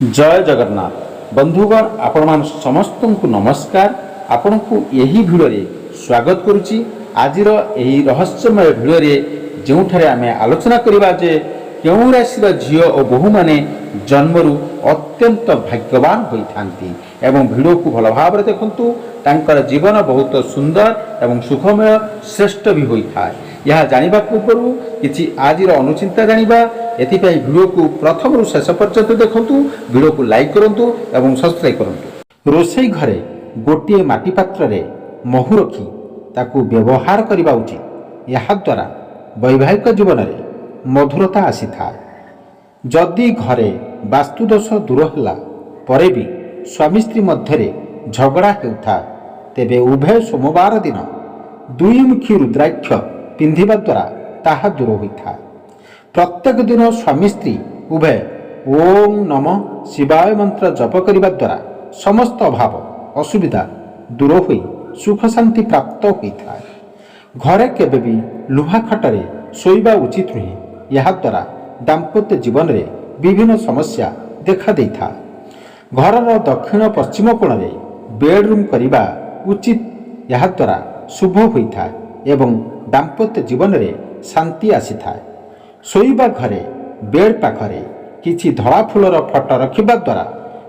जय जगन्नाथ बंधुगण आपण समस्त को नमस्कार। आपण को यही भिडियो रे स्वागत करुच्ची। आज यही रहस्यमय भिडियो रे जोठारे आमे आलोचना करिबा जे केउ राशि झील और बहु माने जन्मरु अत्यंत भाग्यवान होइथांती एवं भिडियो को भल भाव देखंतु। तांकर जीवन बहुत सुंदर एवं सुखमय श्रेष्ठ भी होइथाय। यह जानिबा पूर्व किछि आजिर अनुचिंता जानिबा एथिपाई भिडियो को प्रथम शेष पर्यंत देखंतु। भिडियो को लाइक करंतु एवं सब्सक्राइब करंतु। रोसई घरे गोटे माटी पात्र रे महू रखी ताकू व्यवहार करिबा उचित। यह द्वारा वैवाहिक जीवन रे मधुरता आसी थाए। जदि घरे वास्तुदोष दूर होला परे भी स्वामी स्त्री मध्य झगड़ा हेउथा तेबे उभय सोमवार दिन दुईमुखी रुद्राक्ष पिंधिबा द्वारा ताहा दूर होइथा। प्रत्येक दिन स्वामी स्त्री उभय ओम नमः शिवाय मंत्र जप करिबा द्वारा समस्त अभाव असुविधा दूर होई सुख शांति प्राप्त होइथा। घरे केबे भी लुहा खटरे सोइबा उचित नुहे। यह द्वारा दाम्पत्य जीवन रे विभिन्न समस्या देखा देइथा। घरर दक्षिण पश्चिम कोण रे बेडरूम करिबा उचित। यह द्वारा शुभ होइथा एवं दाम्पत्य जीवन रे शांति आसीथाए। सोइबा घरे बेड पाखरे किछि धड़ा फूलर फटो रखिबा द्वारा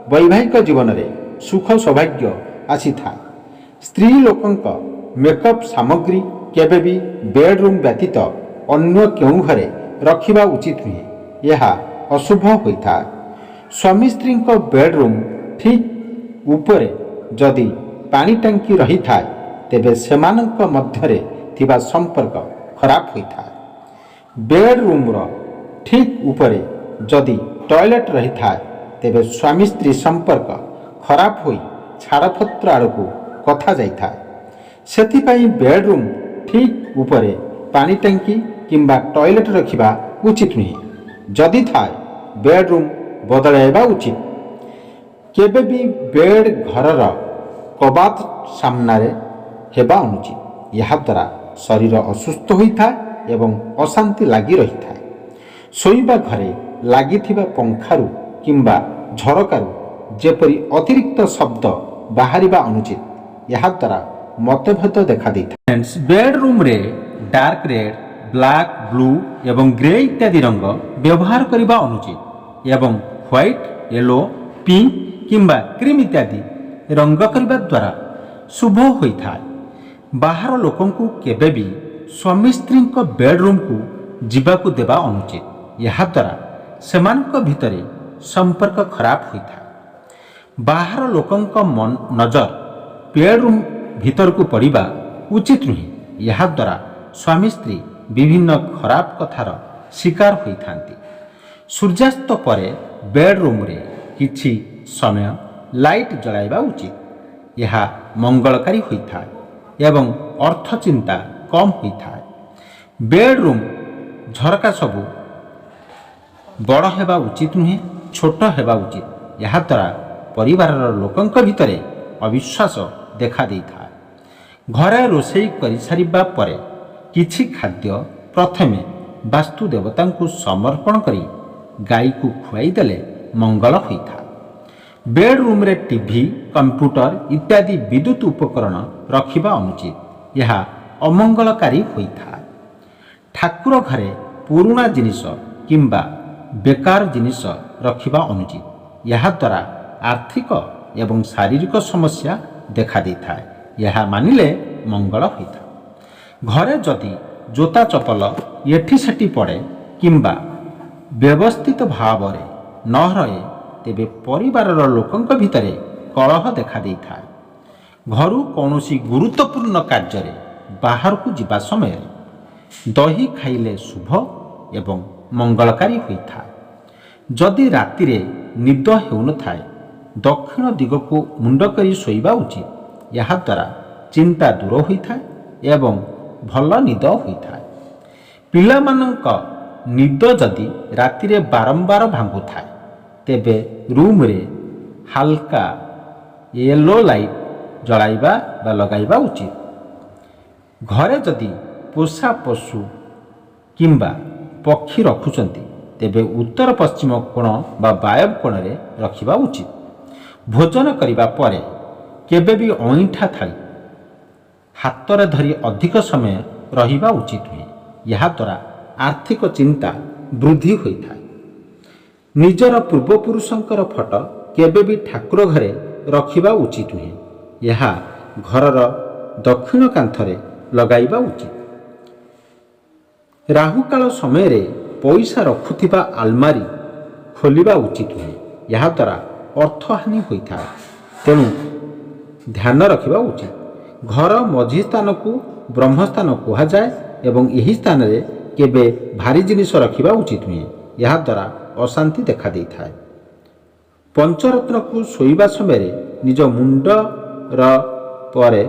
वैवाहिक जीवन रे सुख सौभाग्य आसीथाए। स्त्री लोकंक मेकअप सामग्री केबे भी बेडरूम व्यतीत अन्य केउ घरे रखिबा उचित नुहे। यह अशुभ होइथा। स्वामी स्त्री बेडरूम ठीक उपरे जदि पानी टांकी रही थाए तेबे सेमानंक मध्यरे थिबा संपर्क खराब होइथा। बेडरूम रो ठीक उपरे जदि टॉयलेट रही थाए तेबे स्वामी स्त्री संपर्क खराब होई छाड़पत्र आड़कू कथा जाइथा। सेथिपाई बेडरूम ठीक उपरे पानी टांकी किंबा टॉयलेट रखिबा उचित नुहे। जदि थाए बेडरूम बदलाइबा उचित। केबे भी बेड घरर कबात सामनारे हेबा अनुचित। यह द्वारा शरीर असुस्थ होइथा एवं अशांति लागी रही था। सोइबा घरे लागिथिबा पंखारु किंबा झरकारु जेपरि अतिरिक्त शब्द बाहरिबा अनुचित। यह द्वारा मतभेद देखा देइथा। फ्रेंड्स, बेडरूम रे डार्क रेड, ब्लैक, ब्लू एवं ग्रे इत्यादि रंग व्यवहार करिबा अनुचित एवं व्हाइट, येलो, पिंक किंबा क्रीम इत्यादि रंग करिबा द्वारा शुभ होइथा। बाहर लोकंकु केबे भी स्वामी स्त्री बेडरूम को जीवाकू देवा अनुचित। यह द्वारा सेमानक भितरे संपर्क खराब होइथा। बाहर लोकंक मन नजर बेडरूम भीतर को पड़िबा उचित नुहे। यह द्वारा स्वामी स्त्री विभिन्न खराब कथार शिकार होइथांती। सूर्यास्त परे बेडरूम रे किछि समय लाइट जलाइबा उचित। यह मंगलकारी होइथा एवं अर्थ चिंता कम होइथा। बेडरूम झरका सबू बड़ हेबा उचित नुहे, छोट हेबा उचित। यह द्वारा परिवारर लोकंक भितरे अविश्वास देखा देइथा। घरे रोषेई करि सारिबा परे किछि खाद्य प्रथमे वास्तु देवतांकु समर्पण करी गाई को खुआई देले मंगल होइथा। बेडरूम रे टीवी, कंप्यूटर इत्यादि विद्युत उपकरण रखिबा अनुचित। यह अमंगलकारी होइथा। ठाकुर घरे पुरुणा जिनिस किंबा बेकार जिनिस रखिबा अनुचित। यह द्वारा आर्थिक एवं शारीरिक समस्या देखा देइथा। यह मानिले मंगल होइथा। घरे जदि जोता चपल एठी सेठी पड़े किंबा व्यवस्थित भाव रे न रहे तेबे परिवारर लोकंक भितरे कलह देखा देइथा। घरु कौनसी गुरुत्वपूर्ण कार्य रे बाहर को जिबा समय दही खाइले शुभ एवं मंगलकारी होइथा। जदि राति रे निद हेउन थाए दक्षिण दिग को मुंड करी सोइबा उचित। यह द्वारा चिंता दूर होइथा एवं भल निद होइथा। पिलामानंक निद जदि राति रे बारंबार भांगु थाए तेबे रूम रे हल्का येलो लाइट जलाइबा बा लगाइबा उचित। घरे जदि पोषा पशु किंबा पक्षी रखुचंती ତେବେ ଉତ୍ତର ପଶ୍ଚିମ କୋଣ ବା ବାୟବ କୋଣରେ ରଖିବା ଉଚିତ। ଭୋଜନ କରିବା ପରେ କେବେ ବି ଅଇଁଠା ଥାଳି ହାତରେ ଧରି ଅଧିକ ସମୟ ରହିବା ଉଚିତ ନୁହେଁ। ଏହାଦ୍ୱାରା ଆର୍ଥିକ ଚିନ୍ତା ବୃଦ୍ଧି ହୋଇଥାଏ। ନିଜର ପୂର୍ବପୁରୁଷଙ୍କର ଫଟୋ କେବେ ବି ଠାକୁର ଘରେ ରଖିବା ଉଚିତ ନୁହେଁ। ଏହା ଘରର ଦକ୍ଷିଣ କାନ୍ଥରେ ଲଗାଇବା ଉଚିତ। ରାହୁକାଳ ସମୟରେ ପଇସା ରଖୁଥିବା ଆଲମାରୀ ଖୋଲିବା ଉଚିତ ନୁହେଁ। ଏହାଦ୍ୱାରା ଅର୍ଥହାନି ହୋଇଥାଏ, ତେଣୁ ଧ୍ୟାନ ରଖିବା ଉଚିତ। ଘର ମଝି ସ୍ଥାନକୁ ବ୍ରହ୍ମସ୍ଥାନ କୁହାଯାଏ ଏବଂ ଏହି ସ୍ଥାନରେ କେବେ ଭାରି ଜିନିଷ ରଖିବା ଉଚିତ ନୁହେଁ। ଏହାଦ୍ୱାରା ଅଶାନ୍ତି ଦେଖାଦେଇଥାଏ। ପଞ୍ଚରତ୍ନକୁ ଶୋଇବା ସମୟରେ ନିଜ ମୁଣ୍ଡର ପରେ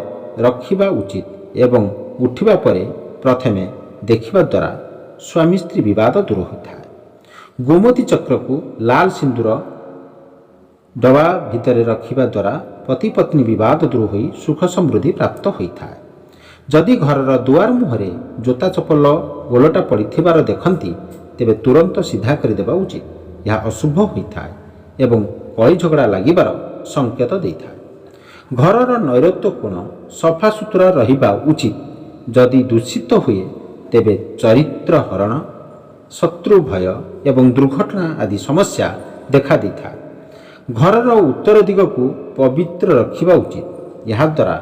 ରଖିବା ଉଚିତ ଏବଂ ଉଠିବା ପରେ ପ୍ରଥମେ ଦେଖିବା ଦ୍ୱାରା ସ୍ୱାମୀ ସ୍ତ୍ରୀ ବିବାଦ ଦୂର ହୋଇଥାଏ। ଗୋମତୀ ଚକ୍ରକୁ ଲାଲ ସିନ୍ଦୁର ଡବା ଭିତରେ ରଖିବା ଦ୍ୱାରା ପତି ପତ୍ନୀ ବିବାଦ ଦୂର ହୋଇ ସୁଖ ସମୃଦ୍ଧି ପ୍ରାପ୍ତ ହୋଇଥାଏ। ଯଦି ଘରର ଦୁଆର ମୁହଁରେ ଜୋତା ଚପଲ ଗୋଲଟା ପଡ଼ିଥିବାର ଦେଖନ୍ତି, ତେବେ ତୁରନ୍ତ ସିଧା କରିଦେବା ଉଚିତ। ଏହା ଅଶୁଭ ହୋଇଥାଏ ଏବଂ କଳି ଝଗଡ଼ା ଲାଗିବାର ସଂକେତ ଦେଇଥାଏ। ଘରର ନୈಋତ୍ୟ କୋଣ ସଫାସୁତୁରା ରହିବା ଉଚିତ। ଯଦି ଦୂଷିତ ହୁଏ ତେବେ ଚରିତ୍ର ହରଣ, ଶତ୍ରୁ ଭୟ ଏବଂ ଦୁର୍ଘଟଣା ଆଦି ସମସ୍ୟା ଦେଖାଦେଇଥାଏ। ଘରର ଉତ୍ତର ଦିଗକୁ ପବିତ୍ର ରଖିବା ଉଚିତ। ଏହାଦ୍ୱାରା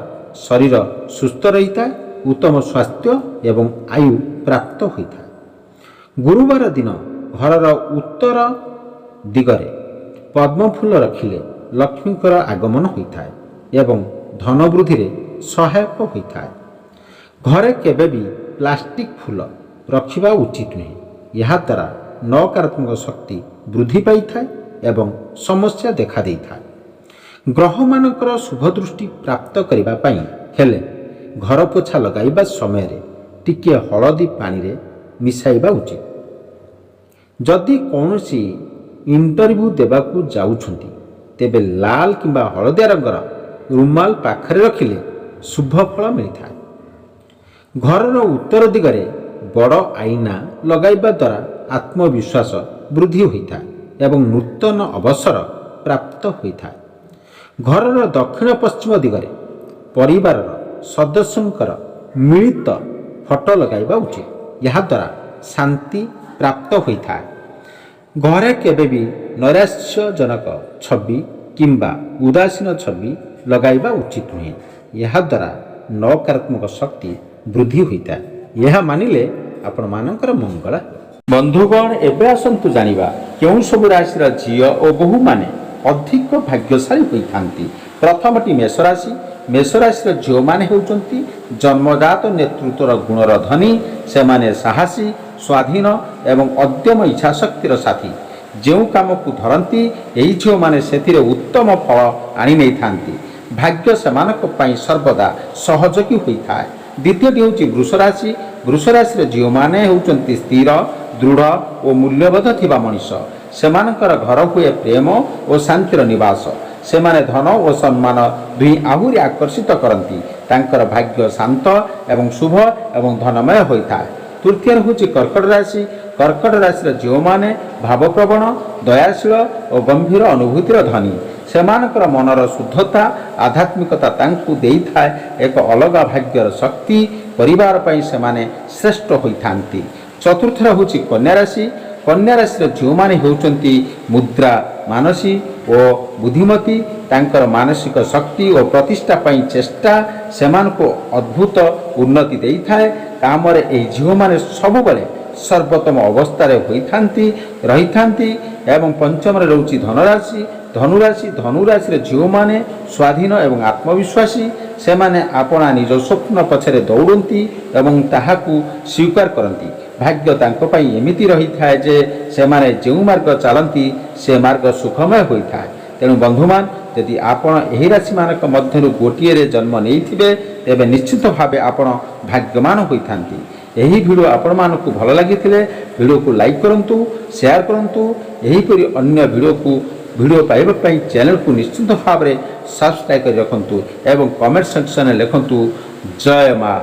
ଶରୀର ସୁସ୍ଥ ରହିଥାଏ, ଉତ୍ତମ ସ୍ୱାସ୍ଥ୍ୟ ଏବଂ ଆୟୁ ପ୍ରାପ୍ତ ହୋଇଥାଏ। ଗୁରୁବାର ଦିନ ଘରର ଉତ୍ତର ଦିଗରେ ପଦ୍ମଫୁଲ ରଖିଲେ ଲକ୍ଷ୍ମୀଙ୍କର ଆଗମନ ହୋଇଥାଏ ଏବଂ ଧନ ବୃଦ୍ଧିରେ ସହାୟକ ହୋଇଥାଏ। ଘରେ କେବେ ବି ପ୍ଲାଷ୍ଟିକ ଫୁଲ ରଖିବା ଉଚିତ ନୁହେଁ। ଏହାଦ୍ୱାରା ନକାରାତ୍ମକ ଶକ୍ତି ବୃଦ୍ଧି ପାଇଥାଏ ଏବଂ ସମସ୍ୟା ଦେଖାଦେଇଥାଏ। ଗ୍ରହମାନଙ୍କର ଶୁଭ ଦୃଷ୍ଟି ପ୍ରାପ୍ତ କରିବା ପାଇଁ ହେଲେ ଘର ପୋଛା ଲଗାଇବା ସମୟରେ ଟିକିଏ ହଳଦୀ ପାଣିରେ ମିଶାଇବା ଉଚିତ। ଯଦି କୌଣସି ଇଣ୍ଟରଭ୍ୟୁ ଦେବାକୁ ଯାଉଛନ୍ତି, ତେବେ ଲାଲ କିମ୍ବା ହଳଦିଆ ରଙ୍ଗର ରୁମାଲ ପାଖରେ ରଖିଲେ ଶୁଭ ଫଳ ମିଳିଥାଏ। ଘରର ଉତ୍ତର ଦିଗରେ ବଡ଼ ଆଇନା ଲଗାଇବା ଦ୍ୱାରା ଆତ୍ମବିଶ୍ୱାସ ବୃଦ୍ଧି ହୋଇଥାଏ ଏବଂ ନୂତନ ଅବସର ପ୍ରାପ୍ତ ହୋଇଥାଏ। ଘରର ଦକ୍ଷିଣ ପଶ୍ଚିମ ଦିଗରେ ପରିବାରର ସଦସ୍ୟଙ୍କର ମିଳିତ ଫଟୋ ଲଗାଇବା ଉଚିତ। ଏହାଦ୍ୱାରା ଶାନ୍ତି ପ୍ରାପ୍ତ ହୋଇଥାଏ। ଘରେ କେବେ ବି ନୈରାଶ୍ୟଜନକ ଛବି କିମ୍ବା ଉଦାସୀନ ଛବି ଲଗାଇବା ଉଚିତ ନୁହେଁ। ଏହାଦ୍ୱାରା ନକାରାତ୍ମକ ଶକ୍ତି ବୃଦ୍ଧି ହୋଇଥାଏ। ଏହା ମାନିଲେ ଆପଣମାନଙ୍କର ମଙ୍ଗଳ। ବନ୍ଧୁଗଣ, ଏବେ ଆସନ୍ତୁ ଜାଣିବା କେଉଁ ସବୁ ରାଶିର ଝିଅ ଓ ବୋହୂମାନେ ଅଧିକ ଭାଗ୍ୟଶାଳୀ ହୋଇଥାନ୍ତି। ପ୍ରଥମଟି ମେଷରାଶି। ମେଷରାଶିର ଝିଅମାନେ ହେଉଛନ୍ତି ଜନ୍ମଜାତ ନେତୃତ୍ୱର ଗୁଣର ଧନୀ। ସେମାନେ ସାହସୀ, ସ୍ୱାଧୀନ ଏବଂ ଅଦ୍ୟମ ଇଚ୍ଛାଶକ୍ତିର ସାଥୀ। ଯେଉଁ କାମକୁ ଧରନ୍ତି ଏହି ଝିଅମାନେ ସେଥିରେ ଉତ୍ତମ ଫଳ ଆଣି ନେଇଥାନ୍ତି। ଭାଗ୍ୟ ସେମାନଙ୍କ ପାଇଁ ସର୍ବଦା ସହଯୋଗୀ ହୋଇଥାଏ। ଦ୍ୱିତୀୟଟି ହେଉଛି ବୃଷରାଶି। ବୃଷରାଶିର ଝିଅମାନେ ହେଉଛନ୍ତି ସ୍ଥିର, ଦୃଢ଼ ଓ ମୂଲ୍ୟବୋଧ ଥିବା ମଣିଷ। ସେମାନଙ୍କର ଘର ହୁଏ ପ୍ରେମ ଓ ଶାନ୍ତିର ନିବାସ। ସେମାନେ ଧନ ଓ ସମ୍ମାନ ଦୁଇ ଆହୁରି ଆକର୍ଷିତ କରନ୍ତି। ତାଙ୍କର ଭାଗ୍ୟ ଶାନ୍ତ ଏବଂ ଶୁଭ ଏବଂ ଧନମୟ ହୋଇଥାଏ। ତୃତୀୟରେ ହେଉଛି କର୍କଟ ରାଶି। କର୍କଟ ରାଶିର ଝିଅମାନେ ଭାବପ୍ରବଣ, ଦୟାଶୀଳ ଓ ଗମ୍ଭୀର ଅନୁଭୂତିର ଧନୀ। ସେମାନଙ୍କର ମନର ଶୁଦ୍ଧତା, ଆଧ୍ୟାତ୍ମିକତା ତାଙ୍କୁ ଦେଇଥାଏ ଏକ ଅଲଗା ଭାଗ୍ୟର ଶକ୍ତି। ପରିବାର ପାଇଁ ସେମାନେ ଶ୍ରେଷ୍ଠ ହୋଇଥାନ୍ତି। ଚତୁର୍ଥରେ ହେଉଛି କନ୍ୟା ରାଶି। କନ୍ୟା ରାଶିର ଝିଅମାନେ ହେଉଛନ୍ତି ମୁଦ୍ରା, ମାନସୀ ଓ ବୁଦ୍ଧିମତୀ। ତାଙ୍କର ମାନସିକ ଶକ୍ତି ଓ ପ୍ରତିଷ୍ଠା ପାଇଁ ଚେଷ୍ଟା ସେମାନଙ୍କୁ ଅଦ୍ଭୁତ ଉନ୍ନତି ଦେଇଥାଏ। କାମରେ ଏହି ଝିଅମାନେ ସବୁବେଳେ ସର୍ବୋତ୍ତମ ଅବସ୍ଥାରେ ରହିଥାନ୍ତି। ଏବଂ ପଞ୍ଚମରେ ରହୁଛି ଧନରାଶି। ଧନୁରାଶିର ଝିଅମାନେ ସ୍ୱାଧୀନ ଏବଂ ଆତ୍ମବିଶ୍ୱାସୀ। ସେମାନେ ଆପଣା ନିଜ ସ୍ୱପ୍ନ ପଛରେ ଦୌଡ଼ନ୍ତି ଏବଂ ତାହାକୁ ସ୍ୱୀକାର କରନ୍ତି। ଭାଗ୍ୟ ତାଙ୍କ ପାଇଁ ଏମିତି ରହିଥାଏ ଯେ ସେମାନେ ଯେଉଁ ମାର୍ଗ ଚାଲନ୍ତି ସେ ମାର୍ଗ ସୁଖମୟ ହୋଇଥାଏ। ତେଣୁ ବନ୍ଧୁମାନ, ଯଦି ଆପଣ ଏହି ରାଶିମାନଙ୍କ ମଧ୍ୟରୁ ଗୋଟିଏରେ ଜନ୍ମ ନେଇଥିବେ, ତେବେ ନିଶ୍ଚିତ ଭାବେ ଆପଣ ଭାଗ୍ୟମାନ ହୋଇଥାନ୍ତି। ଏହି ଭିଡ଼ିଓ ଆପଣମାନଙ୍କୁ ଭଲ ଲାଗିଥିଲେ ଭିଡ଼ିଓକୁ ଲାଇକ୍ କରନ୍ତୁ, ସେୟାର କରନ୍ତୁ। ଏହିପରି ଅନ୍ୟ ଭିଡ଼ିଓ ପାଇବା ପାଇଁ ଚ୍ୟାନେଲକୁ ନିଶ୍ଚିତ ଭାବରେ ସବସ୍କ୍ରାଇବ୍ କରି ରଖନ୍ତୁ ଏବଂ କମେଣ୍ଟ ସେକ୍ସନରେ ଲେଖନ୍ତୁ ଜୟ ମା।